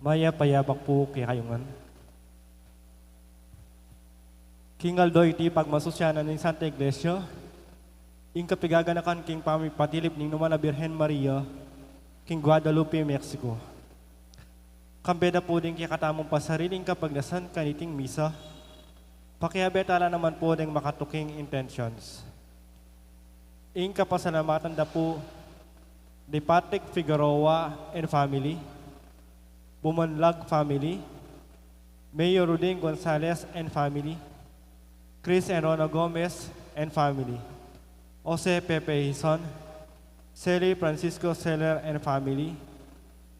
Maya payabak po kay kayungan. Kingal doy ti pagmasusyanan ng Santa Iglesia, ing kapigaganakan king pamipatilip ning naman na Birhen Maria, king Guadalupe, Mexico. Kambeda po din kaya katamong pasariling kapagdasan kaniting misa, pakiabetala naman po din makatuking intentions. Ing kapasalamatan da po, de Patrick Figueroa and family, Bumanlag family, Mayor Ruding Gonzalez and family, Chris and Rona Gomez and family, Jose Pepe Hison, Sally Francisco Seller and family,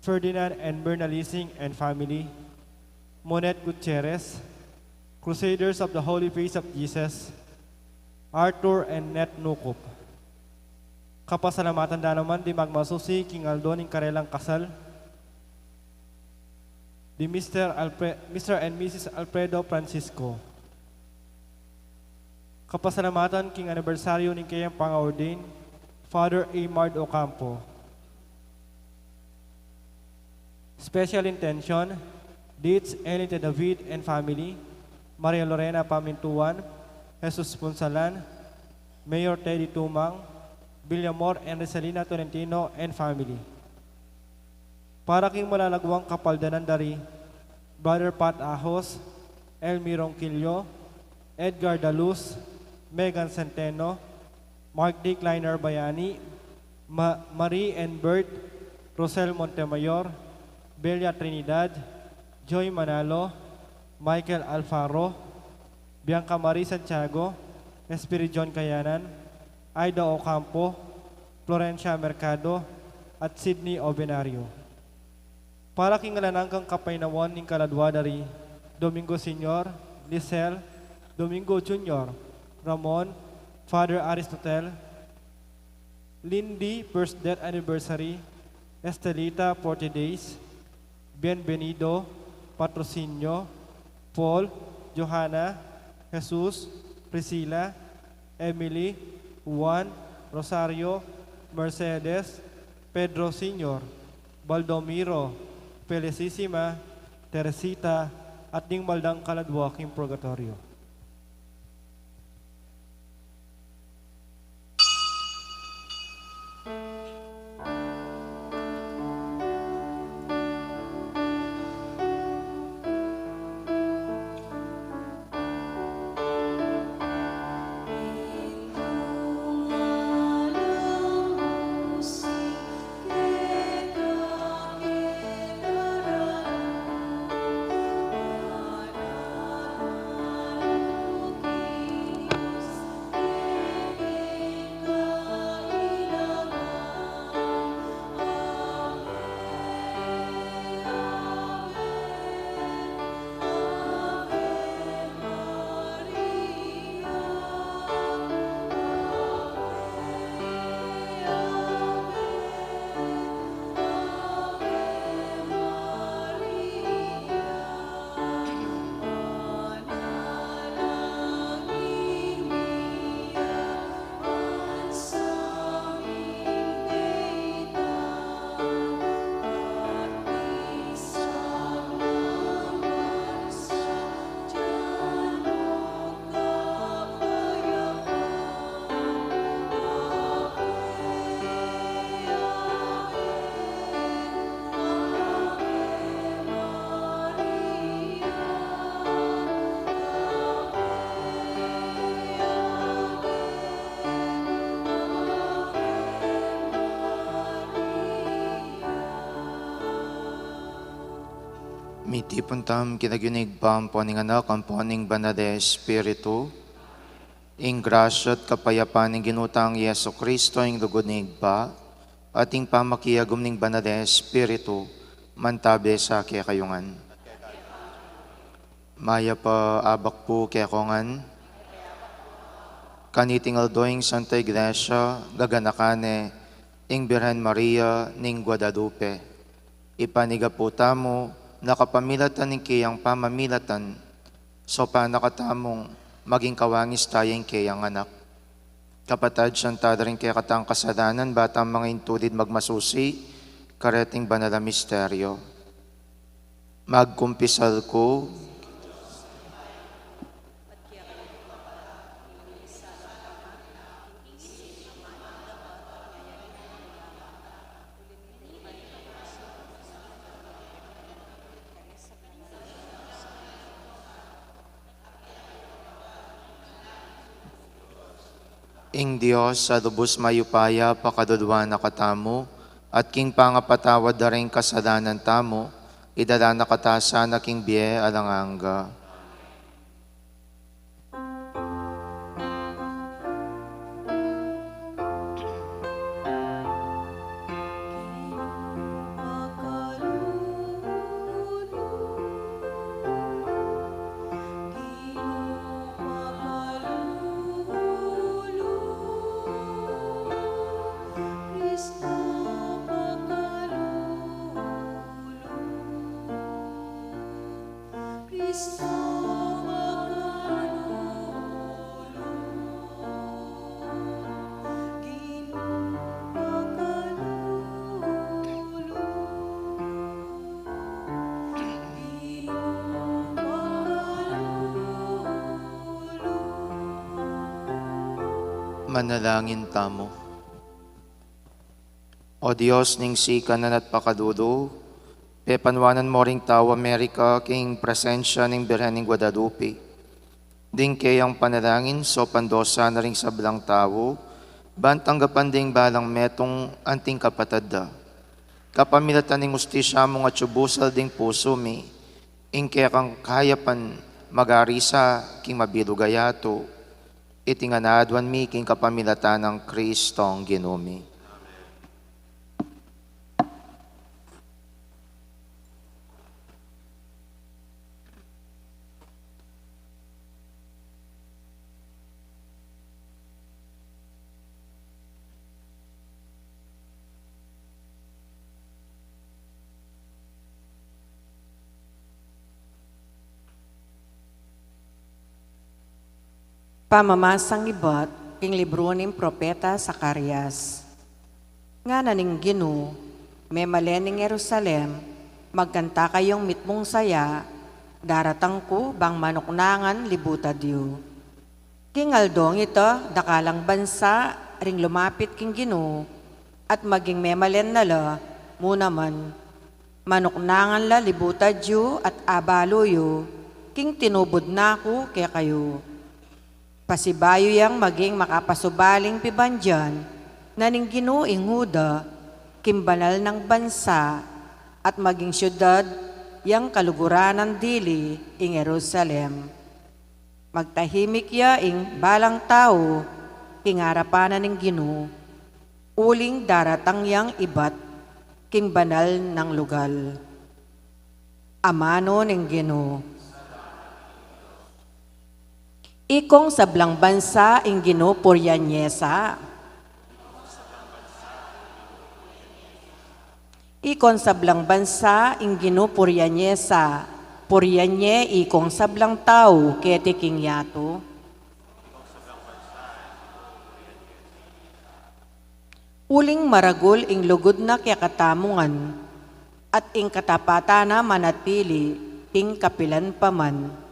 Ferdinand and Berna Lising and family, Monet Gutierrez, Crusaders of the Holy Face of Jesus, Arthur and Net Nukup. Kapasalamatan da naman di magmasusi king Aldo ning karelang kasal, di Mr. and Mrs. Alfredo Francisco. Kapasalamatan king anibersaryo ning kayang pang-ordain, Father Amard Ocampo. Special intention, dates Elite David and family, Maria Lorena Pamintuan, Jesus Punsalan, Mayor Teddy Tumang, Villamor and Rosalina Tolentino and family. Para king malalagwang kapaldanan dari, Brother Pat Ahos, Elmi Ronquillo, Edgar Daluz, Megan Centeno, Mark D. Kleiner Bayani, Marie and Bert, Rosel Montemayor, Belia Trinidad, Joy Manalo, Michael Alfaro, Bianca Marie Santiago, Espiri John Kayanan, Aida Ocampo, Florencia Mercado, at Sydney Obenario. Para kingalanang kang kapainawan ng kaladwa dari Domingo Senior, Lisel, Domingo Junior, Ramon, Father Aristotel, Lindy, first death anniversary, Estelita, 40 days, Bienvenido, Patrocinio, Paul, Johanna, Jesus, Priscilla, Emily, Juan, Rosario, Mercedes, Pedro Senior, Baldomiro, Felicissima, Teresita, at ding maldang kaladwaking purgatorio. Miti puntam kinaginig pamponing anak ang poning banade Espiritu, ing grasya at kapayapaan ng ginutang Yeso Kristo ing dugunig pa, at ing pamakiyagom ning banade Espiritu, mantabe sa kaya kayungan. Maya pa abak po kaya kongan, kaniting aldoing Santa Iglesia, gaganakane, ing Birhen Maria ning Guadalupe, ipaniga po tamo, nakapamilatan ng kiyang pamamilatan, so pa nakatamong maging kawangis tayong kiyang anak. Kapatad siyang rin kaya katang kasalanan, batang mga intulid magmasusi, kareting banal na misteryo. Magkumpisal ko, ing Diyos sa lubos mayupaya pakadudwa na katamo, at king pangapatawad na rin kasalanan tamo, idala na katasa na king biye alanganga. Manalangin tamo. O Diyos ning sikanan at pakadudo, pepanwanan mo ring tao Amerika king presensya ning Birhen ning Guadalupe. Ding kayang panalangin so pandosa na ring sablang tao, bantanggapan ding balang metong anting kapatada. Kapamilatan ning ustisya mong at subusal ding puso mi, ing kaya kang kayapan magarisa king mabilugayato, itinganadwan mi king kapamilatan ng Kristong Ginumi. Pamamasang ibot, king libro ning propeta Zacarias. Nga naning Gino, may malening Jerusalem, magkanta kayong mitmong saya, daratang ko bang manuknangan libutadyo. King aldong ito, dakalang bansa, ring lumapit king Gino, at maging memalen nala, muna man, manuknangan la libutadyo at abaloyo, king tinubod na ko kaya kayo. Pasibayo yang maging makapasubaling pibandyan, naning ginuing huda, kimbanal ng bansa, at maging syudad, yang kaluguran ng dili, ing Jerusalem. Magtahimik ya ing balang tao, king harapanan ng Gino, uling daratang yang ibat, king banal ng lugal. Amano ng Gino. Ikong sablang bansa ing Gino Purianyesa. Ikong sablang bansa ing Gino Purianyesa. Purianye ikong sablang tao kete king yato. Uling maragul ing lugod na kaya katamungan at ing katapatana manatili ing kapilan paman.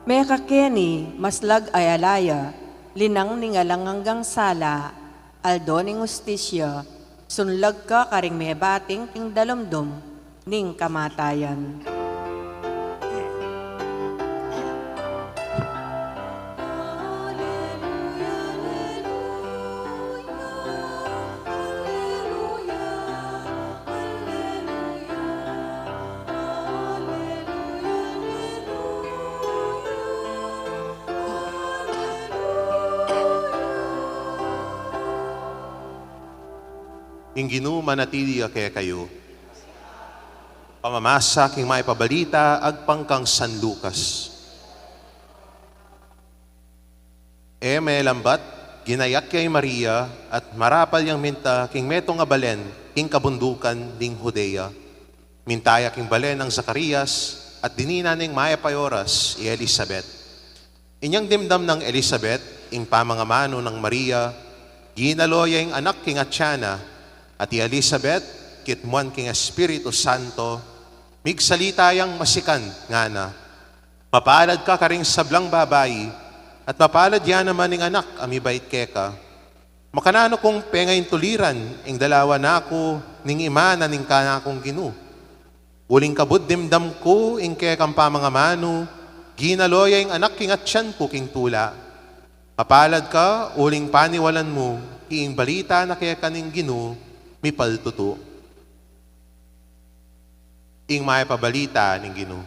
Meka Kenny, maslag ay alaya, linang ningalang hanggang sala, aldo ning ustisya, sunlag ka karing may bating king dalomdom, ning kamatayan. Ing Ginoo manatili kaya kayo. Pamamasa king maipabalita agpangkang San Lucas. May lambat, ginayak kay Maria at marapal yang minta king metong abalen king kabundukan ning Judea. Mintaya king balen ng Zacarias at dinina ning maipayoras i Elizabeth. Inyang dimdam ng Elizabeth, ing pamangamano ng Maria, ginaloya ing anak king Atyana, at i Elizabeth, kitmuan king Espiritu Santo, migsalita yang masikan nga na. Mapalad ka karing sablang babayi, at mapalad yan naman ning anak, amibait keka. Makanano kong pengayin tuliran, ing dalawa na ako, ning ima na ning kanakong ginu. Uling kabud dimdam ko, ing kekang pamangamano, ginaloya ing anak king atyan ko king tula. Mapalad ka, uling paniwalan mo, ing balita na keka ning ginu, mipaltuto. Ing maipabalita ning ginu.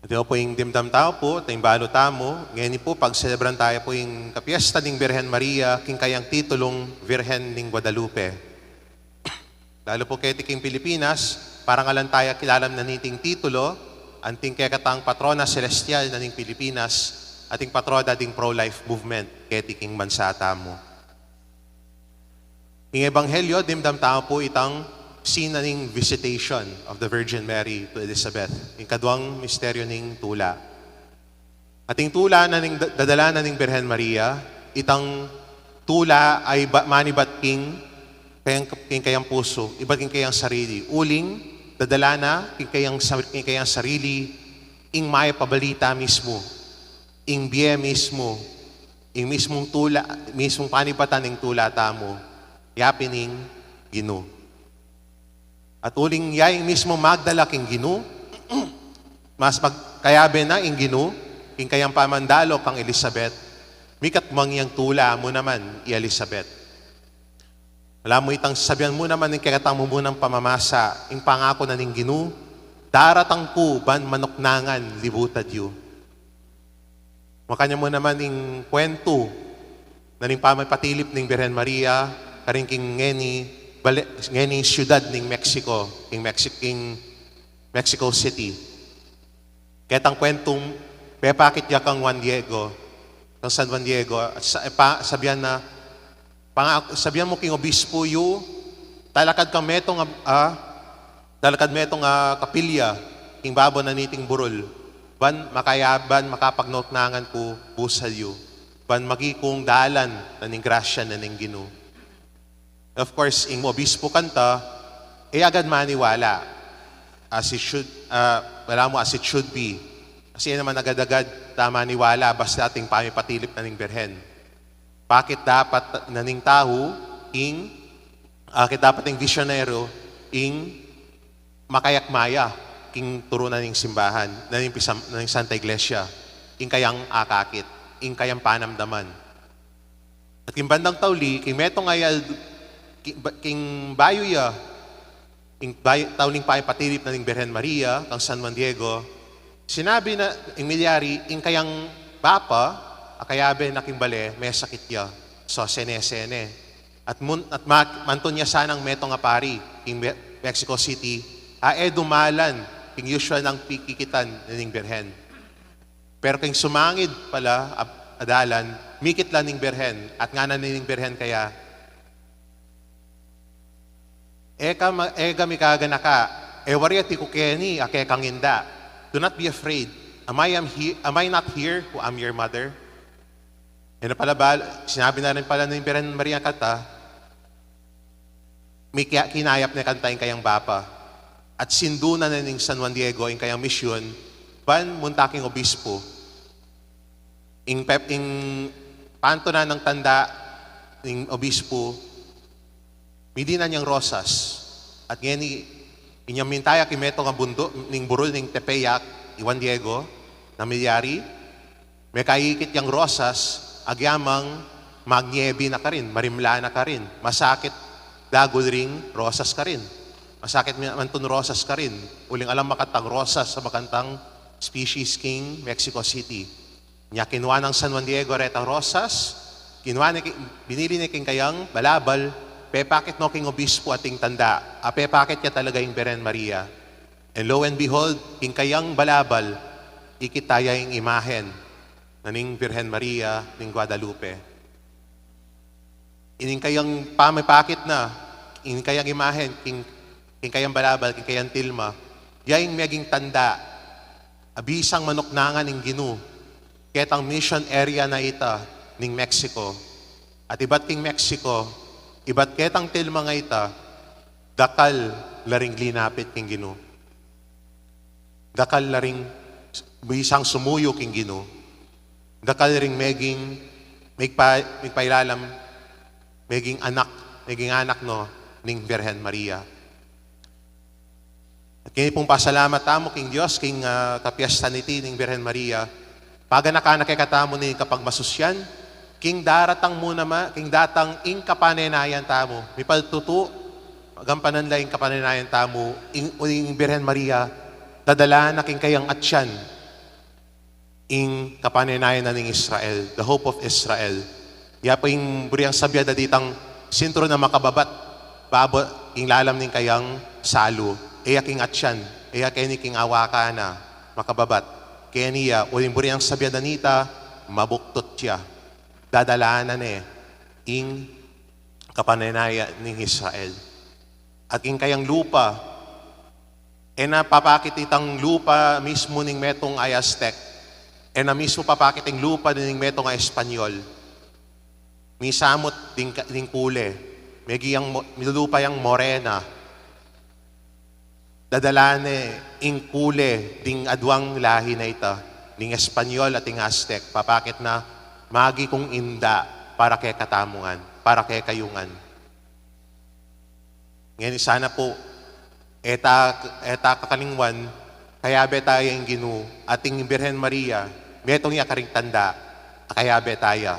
Ito po yung dimdam tao po, tayong balo tamo. Ngayon po, pag-celebran tayo po yung kapiesta ng Birhen Maria, king kayang titulong Virhen ng Guadalupe. Lalo po kay Tiking Pilipinas, parang alam tayo kilalam na niting titulo, anting kaya katang patrona celestial na ning Pilipinas, ating patroda ding pro-life movement, kay Tiking bansa tamo. Yung Ebanghelyo, dimdam tao po itang scene ning visitation of the Virgin Mary to Elizabeth. Yung kaduang misteryo ning tula. Ating tula na ning dadala na ning Birhen Maria, itang tula ay manibat king kayang puso, iba't king kayang sarili. Uling, dadala na king kayang sarili, ing may pabalita mismo, ing biye mismo, ing mismong tula, mismong panibatan ning tula tamo, yapining ginu. At uling yay mismo magdala king ginu, mas magkayabe na ing ginu, king kayang pamandalo kang Elizabeth, mikat mangyang tula mo naman i Elizabeth. Alam mo itang sabihan mo naman ng kakatang mo munang pamamasa, ing pangako na ning ginu, daratang ku ban manoknangan libutad yu. Makanya mo naman ing kwento na ning pamapatilip ning Birhen Maria, karing king ngeni siyudad ning Mexico, king Mexico City. Ketang kwentong pepakit ya kang kang San Juan Diego, at sabihan na, sabihan mo king obispo yu, talakad metong kapilya, king babo na niting burol, ban makayaban, makapagnoknangan ko busal yu, ban magikong dalan na ning grasya na ning ginu. Of course, ing obispo kanta, agad maniwala, as it should, as it should be. Kasi naman agad-agad tama niwala, basta ating pamipatilip na ning Birhen. Bakit dapat naning tahu, bakit dapat ing visionero, ing makayakmaya, ing turo na ning simbahan, na ning Santa Iglesia, ing kayang akakit, ing kayang panamdaman. At king bandang tawli, king metong ayal, king bayo ya, tauling patilip na ning Birhen Maria, kang San Juan Diego, sinabi na ing milyari, ing kayang bapa, akayabe na king bale, may sakit ya, so sene-sene. At mantun niya sanang metong apari, king Mexico City, dumalan, king usual ng pikikitan na ning Birhen. Pero king sumangid pala, adalan, mikit lang ning Birhen, at nga na ning Birhen kaya, Ega mikaga ka, wariati ko keni, ake kang inda. Do not be afraid. Am I not here who am your mother? Sinabi na rin pala ng Birhen Maria kata, may kinayap na kantayin kayang bapa. At sinduna na ng San Juan Diego, yung kayang misyon, ban muntaking obispo. Ing panto na ng tanda ng obispo, midina niyang rosas. At ngayon, inyang mintaya kimeto nga bundo, ning burol ning Tepeyac, Juan Diego, na milyari, may kaikit yang rosas, agyamang magniebi na ka rin, marimla na ka rin, masakit dagol ring rosas ka rin. Masakit mantun rosas ka rin. Uling alam makatang rosas sa makantang Species King, Mexico City. Niya kinuha ng San Juan Diego retang rosas, binili ni king kayang balabal, pepakit no king obispo ating tanda, pepakit niya talaga yung Birhen Maria. And lo and behold, king kayang balabal, ikitaya yung imahen na ning Birhen Maria ning Guadalupe. Ining kayang pamipakit na, ining kayang imahen, king kayang balabal, king kayang tilma, yaing meging tanda, abisang manuknangan ning Ginu, ketang mission area na ita, ning Mexico. At iba't king Mexico, iba't ketang tilma nga ita, dakal laring linapit king Ginu. Dakal laring bisang sumuyo king Ginu. Dakal ring megpailalam, meging anak no, ning Birhen Maria. At kini pong pasalamat tamo king Diyos, king kapiastan iti ning Birhen Maria, paganakanak katamo ni kapag masusyan, king daratang muna king datang ing kapanenayan tamo. May paltutu, magampanan la ing kapanenayan tamo, ing Birhen Maria, dadala na king kayang atsyan, ing kapanenayan na ning Israel, the hope of Israel. Ya pa ing buriyang sabya ditang sintro na makababat, babo ing lalam ning kayang salo, iya king atsyan, iya kini king awaka na makababat. Kaya niya, uling buriyang sabya danita, mabuktot siya. Dadalaanan ing kapananaya ng Israel. At ing kayang lupa, napapakit itang lupa mismo ning metong ay Aztec, na mismo papakit ing lupa ning metong ay Espanyol. Misamot ding kule, megiyang lupa yang morena, dadalane ing kule ding adwang lahi na ita, ning Espanyol at ing Aztec, papakit na magi kong inda para kay katamungan, para kay kayungan. Ngayon sana po, eta kakalingwan, kaya tayo yung Ginu, ating Birhen Maria, metong niya karing tanda, kaya taya,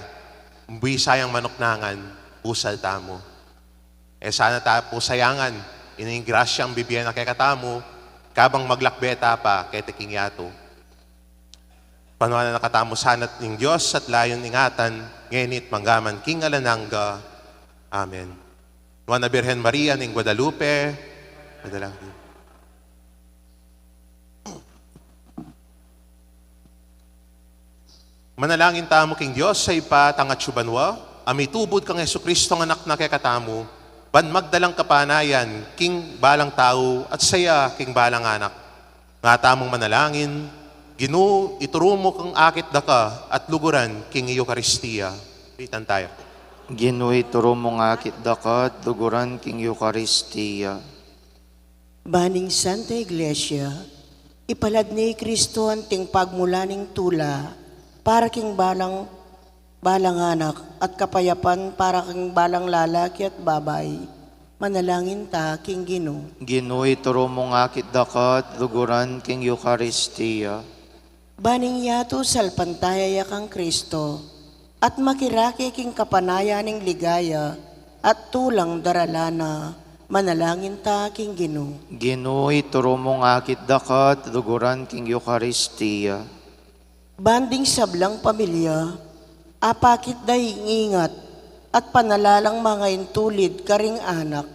buwisayang manuknangan, pusal tamo. Sana tayo po sayangan, ining grasyang bibigyan na kay katamo, kabang maglakbeta pa kay Teking Yato. Panuan na nakatamo sanat ng Diyos at layon ingatan, ngenit manggaman king alananga. Amen. Nuan na Birhen Maria ning Guadalupe, madalangin. Manalangin tamo king Diyos sa ipatang at syubanwa, amitubod kang Jesucristo ng anak na kekatamo, ban magdalang kapanayan, king balang tao at saya king balang anak. Nga tamong manalangin, Ginu, ituro mo kang akit daka at luguran king Eucharistia. Pitan tayo. Ginu, ituro mo nga akit daka at luguran king Eucharistia. Baning Santa Iglesia, ipalad ni Kristo ang ting pagmulaning tula para king balang anak at kapayapan para king balang lalaki at babay. Manalangin ta king Ginu. Ginu, ituro mo nga akit daka at luguran king Eucharistia. Baning yato salpantaya kang Kristo at makiraki king kapanaya ning ligaya at tulang daralana. Manalangin ta king Ginu. Ginu, ituro mo nga akit daka at luguran king Eucharistia. Banding sablang pamilya, apakit dahi ingat at panalalang mga intulid karing anak.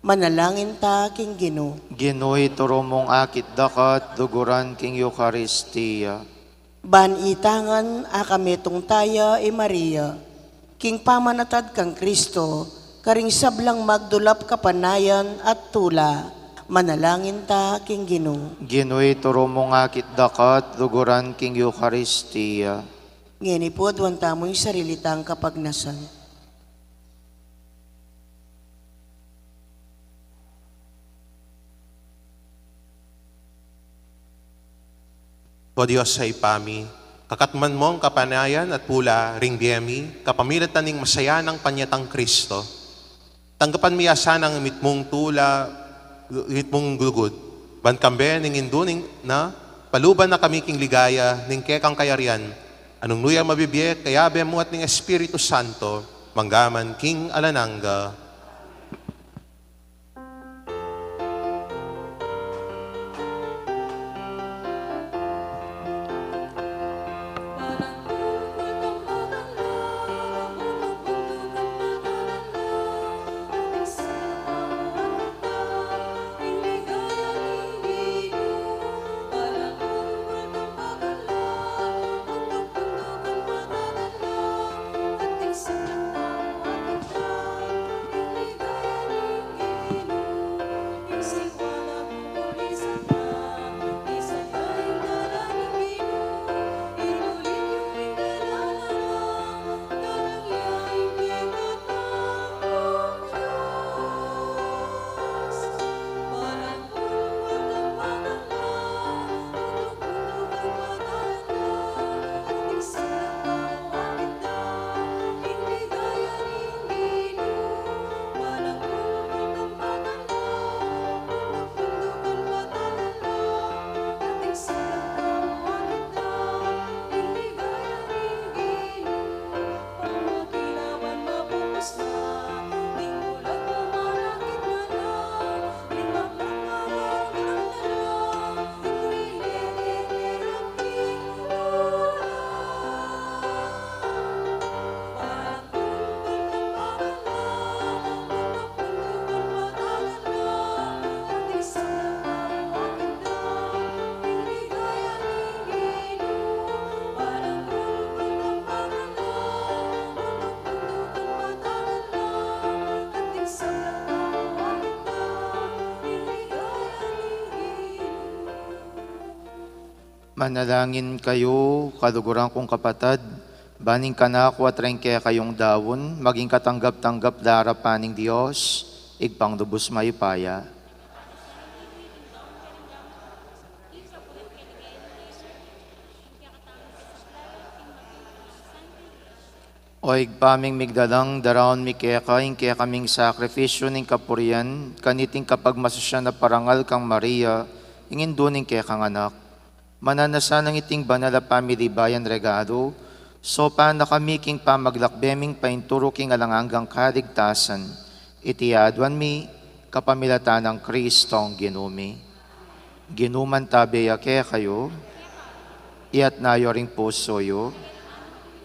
Manalangin ta king Ginu. Ginu, ituro mo nga akit daka at luguran king Eucharistia. Ban itangan akametong taya Maria, king pamanatad kang Kristo, karing sablang magdulap kapanayan at tula. Manalangin ta king Ginu. Ginu, ituro mo nga akit daka at luguran king Eucharistia. Ngeni po adwan tamo'y sarilitang kapagnasan. O Diyos sa ipami, kakatman mong kapanayan at pula ring biyemi, kapamilatan ning masaya ng panyatang Kristo. Tanggapan miyasa ng mitmong tula, mitmong gulugod, ban kambe ning induning na, paluban na kami king ligaya, ning kekang kayarian, anong nuya mabibye, kayabe mo at ning Espiritu Santo, manggaman king alananga. Manalangin kayo, kaluguran kong kapatid, baning kanako at rengke kayong dawon, maging katanggap-tanggap darapaning Diyos, igpang lubos mayupaya. O igpaming migdalang daraon mi keka, ingke kaming sakripisyo ning kapurian, kaniting kapag masusya na parangal kang Maria, ingin duning kekang anak. Mananasan ng iting banal na family bayan regalo, so pa na kami king pamaglakbeming painturo king alanganggang kaligtasan, itiadwan mi, kapamilatan ng Kristong ginumi. Ginuman tabeya kaya kayo, iat nayo ring puso yo,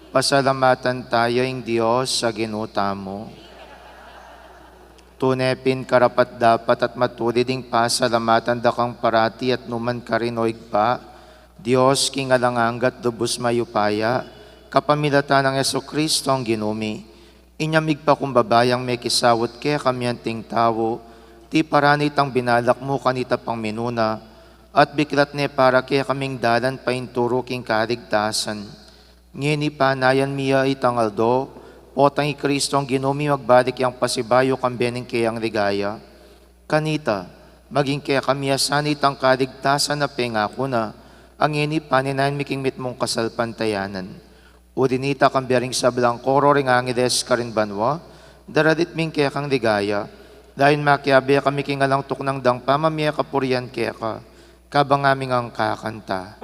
pasalamatan tayo ng Diyos sa ginuta mo. Tunepin karapat dapat at matuliding pasalamatan dakang parati at numan karinoig pa, Diyos king alanganggat dubos mayupaya, kapamilatan ng Yesu Kristo ang ginumi. Inyamig pa kumbabayang may kisawot kaya kamyanting tao, ti paranitang binalak mo kanita pang minuna, at biklat ne para kaya kaming dalan painturo king kaligtasan. Ngini panayan miya itangaldo, potang Kristo ang ginumi magbalik yang pasibayo kambening kayang ligaya. Kanita, maging kaya kamiyasan itang kaligtasan na pengako na, ang ngini paninayan miking mitmong kasalpantayanan. Udinita kambering sablang koro ring angides karin banwa, daradit ming kaya kang ligaya, dahil makiabi kami king alang tuknang dang pamamiya kapurian kaya ka, kabang aming ang kakanta.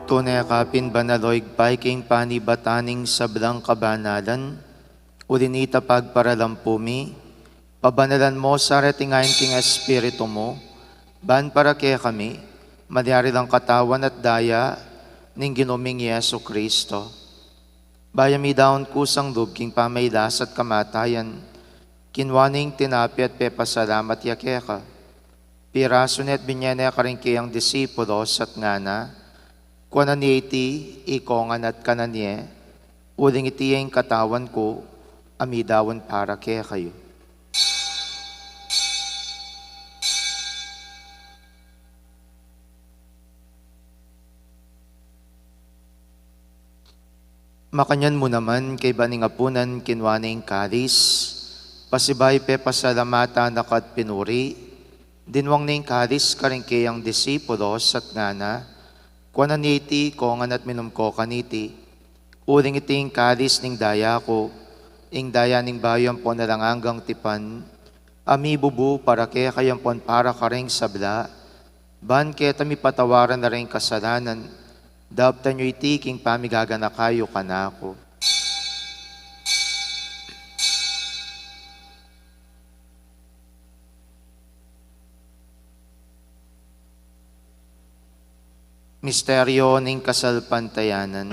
Tunay kapin banaloig king panibataning sablang kabanalan, ulinita pagparalampumi, pabanalan mo sa retingayin king espiritu mo, ban para kaya kami, malyari lang katawan at daya, ning ginuming Yesu Kristo. Bayami daon kusang lub king pamaylas at kamatayan, kinwaning tinapi at pepasalamat yakeka, piraso net binyane karing kayang disipulos at ngana, kuanan ni iti, ikongan at kananye, uling iti yung katawan ko, amidawan para kaya kayo. Makanyan mo naman kay baning apunan kinwaning kalis, pasibay pe pasalamata nakat pinuri, dinwang ning kalis karing kayang disipulos at ngana, kuanan ni iti, kongan at minumko kaniti, uling iting kalis ning daya ko, ing daya ning bayan po nalangangang tipan, ami bubu para kaya kayampon para karing sabla, ban kaya tami patawaran na rin kasalanan, dabta nyo iti king pamigagana kayo kanako. Misteryo ning kasalpantayanan.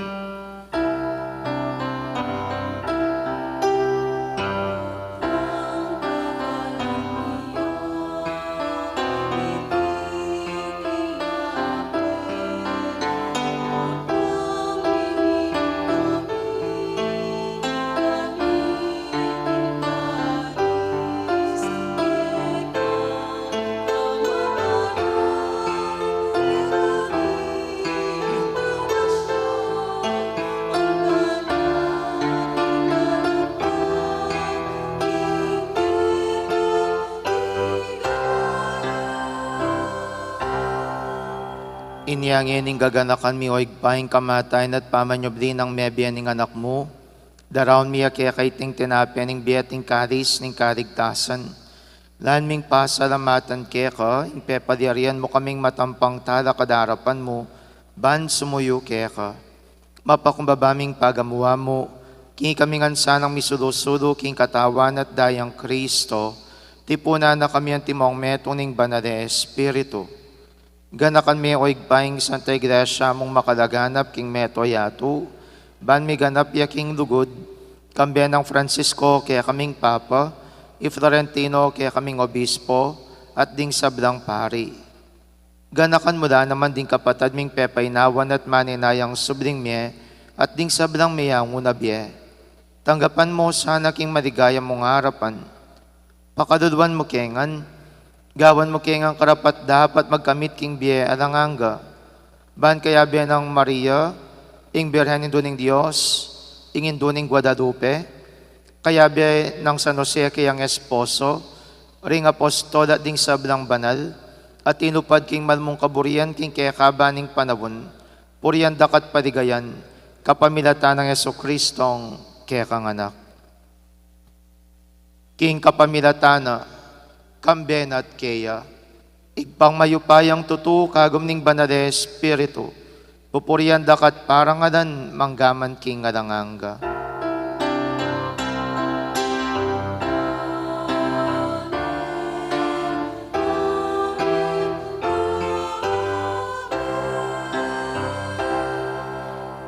Inyangin ning gaganakan mi oig pahing kamatayan at pamanyobli ng mebian ning anak mo. Daraon mi kaya kaiting tinapyan ning biyating karis ning karigtasan. Lan ming pasalamatan kaya ka, ing pepadiarian mo kaming matampang tala kadarapan mo, ban sumuyo kaya ka. Mapakumbabaming pagamuha mo, king kaming ansanang misulo-sulo, king katawan at dayang Kristo, tipuna na kami ang timong metong ning banale Espiritu. Ganakan mi oig paing Santa Iglesia mong makalaganap king meto yato, ban mi ganap ya king lugod, kambiyan ng Francisco kaya kaming Papa, i Florentino kaya kaming Obispo, at ding sablang pari. Ganakan mo da naman ding kapatad ming pepaynawan at maninayang subling miye, at ding sablang miyang unabye. Tanggapan mo sana king maligaya mong harapan. Pakadudwan mo kengan, gawan mo kengang karapat dapat magkamit king biye alanganga. Ban kaya biye ng Maria, ing Birhen induning Diyos, ing induning Guadalupe, kaya biye ng San Jose kayang esposo, ring apostol at ding sablang banal, at inupad king malmong kaburian king kaya kabaning panawon, puriyan dakat padigayan, kapamilatan ng Yesu-Kristong kaya kang anak. King kapamilatana, kamben at kaya, igpang mayupayang tutu kagum ning banale Espiritu, pupuriyan dakat parangalan manggaman king alanganga.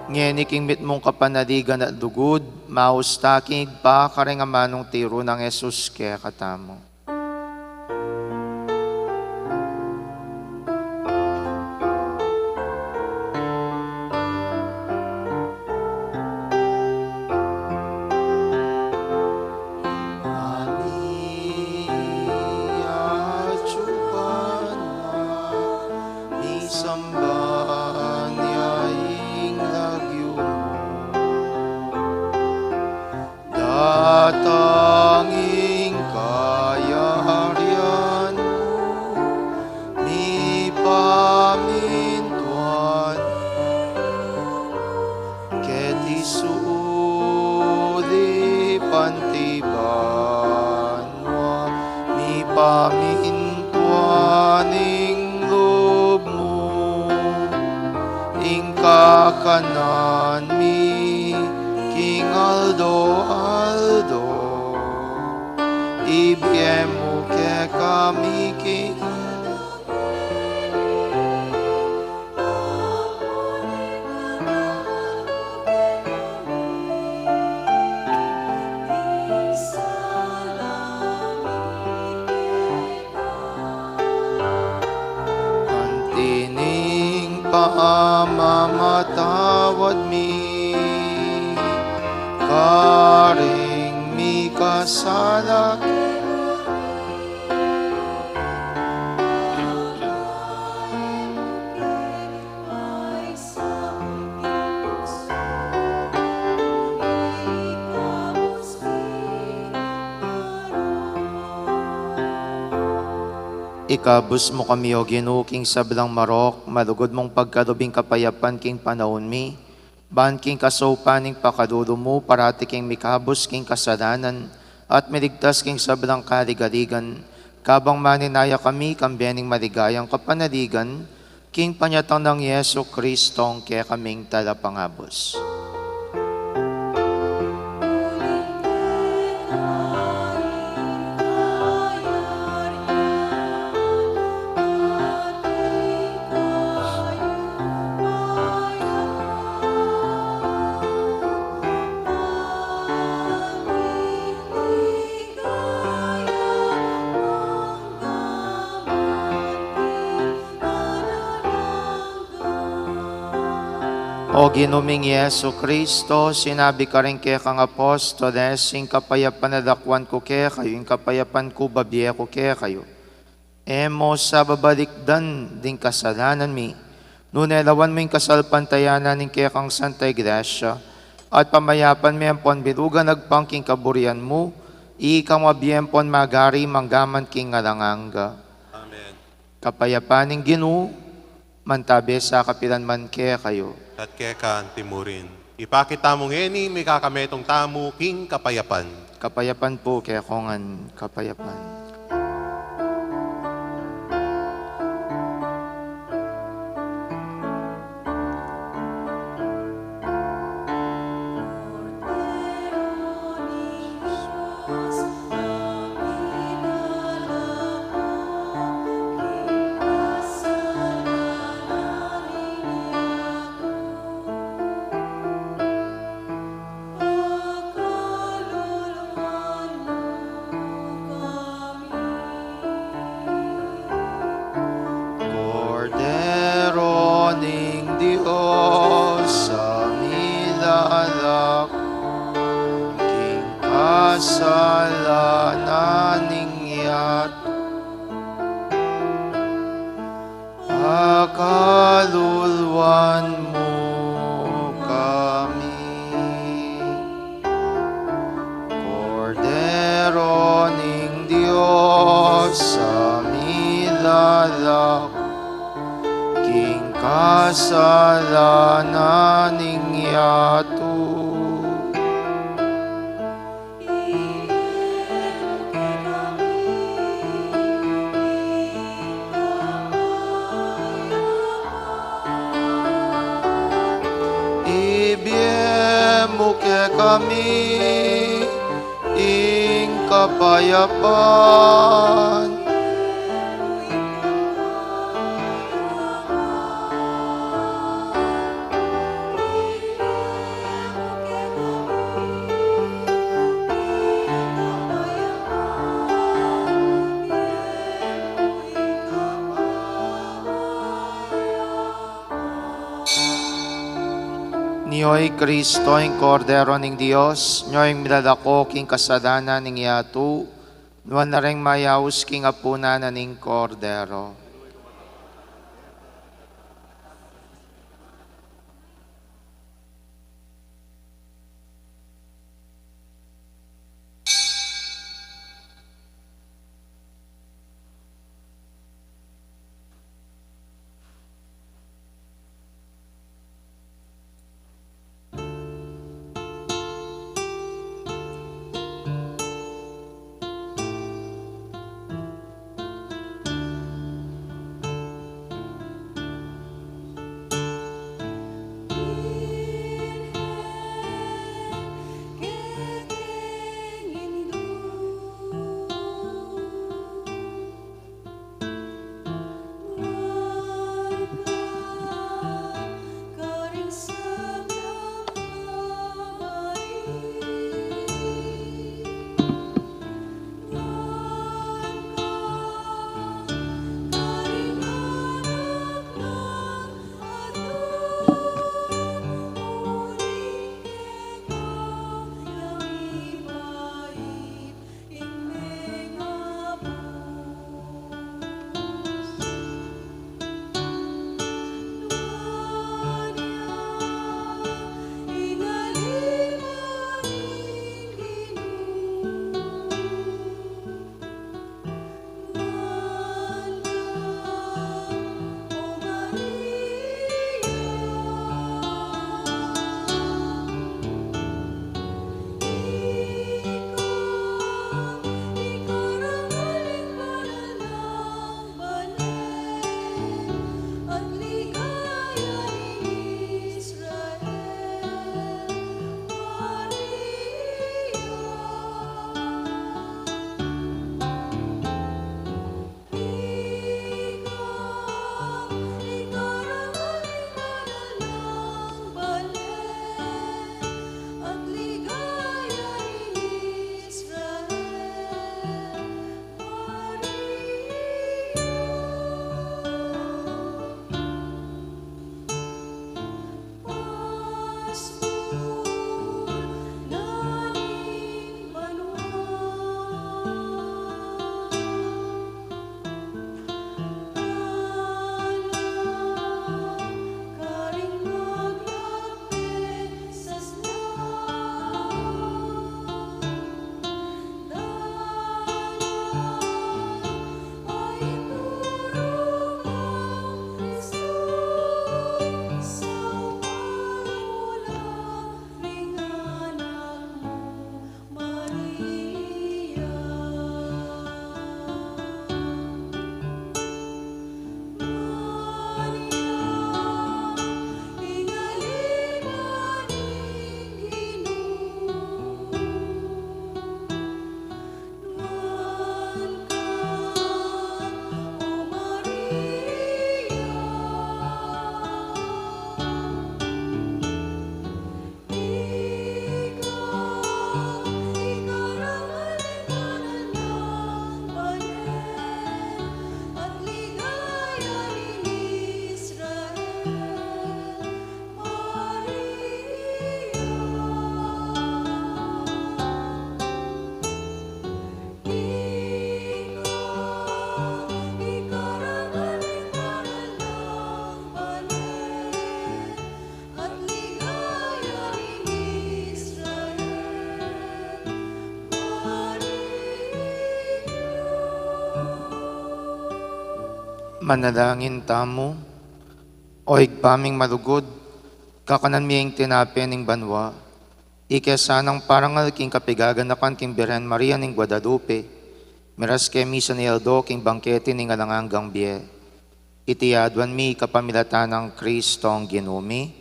Ngeni king mit mong kapanaligan at dugod, maustaking pa karengamanong tiro ng Jesus kaya katamo. Tanging kayarian mo, mi pamintuan, ket isuli pantiban mo, mi pamintuan ing loob mo, ing kakanan mi, King Aldo, ibigay mo kay kami, King. Kantining pamamatawad mi, karing mi kasalak, ikabus mo kami o ginuking sablang marok, malugod mong pagkalubing kapayapan king panahon mi, ban king kasopaning pakadulo mo, parati king mikabus king kasalanan, at miligtas king sablang kaligaligan, kabang maninaya kami, kambiyaning maligayang kapanaligan, king panyatang ng Yesu-Kristong kaya kaming talapangabos. O ginuming Yesu Kristo, sinabi ka rin kaya kang apostoles, yung kapayapan na dakwan ko kaya kayo, yung kapayapan ko babiye ko kaya kayo. Emo sa babalikdan din kasalanan mi, nunelawan mo yung kasalpantayanan ng kaya kang Santa Iglesia, at pamayapan mi ang ponbilugan nagpangking kaburian mo, ikang mabiyempon magari manggaman king alanganga. Amen. Kapayapan ng Ginoo, mantabi sa kapilan man kaya kayo. At kekan timurin. Ipakita mong eni, may kakametong tamu, king kapayapan. Kapayapan po kaya kongan kapayapan. Cordero ning Dios sa milalak, king kasalanan ningyat, pakalulwan mo kami. Cordero ning Dios sa milalak, king kasalanan ningyatu. Ibiemo ke kami ing kapayapan. Niyo'y Kristo, ang Kordero ng Diyos, niyo'y milalako king kasalanan ng yatu, nuwan na rin mayaus king apuna na ning Kordero. Manalangin tamo, o igpaming malugod, kakanan miyeng tinapi ning banwa, ikesanang parangal king kapigaganakan king Birhen Maria ning Guadalupe, miras ke misa ni Eldo king bangkete ning alanganggang biye, itiyadwan mi kapamilatan ng Kristo ang ginumi,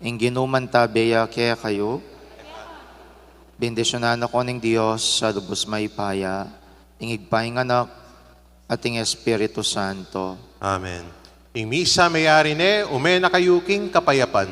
ing ginuman tabeya kaya kayo, bendisyonan ako ning Diyos sa lubos may paya, ing igpaing anak, at ing Espiritu Santo. Amen. Ing misa mayari ne, umena kayuking kapayapan.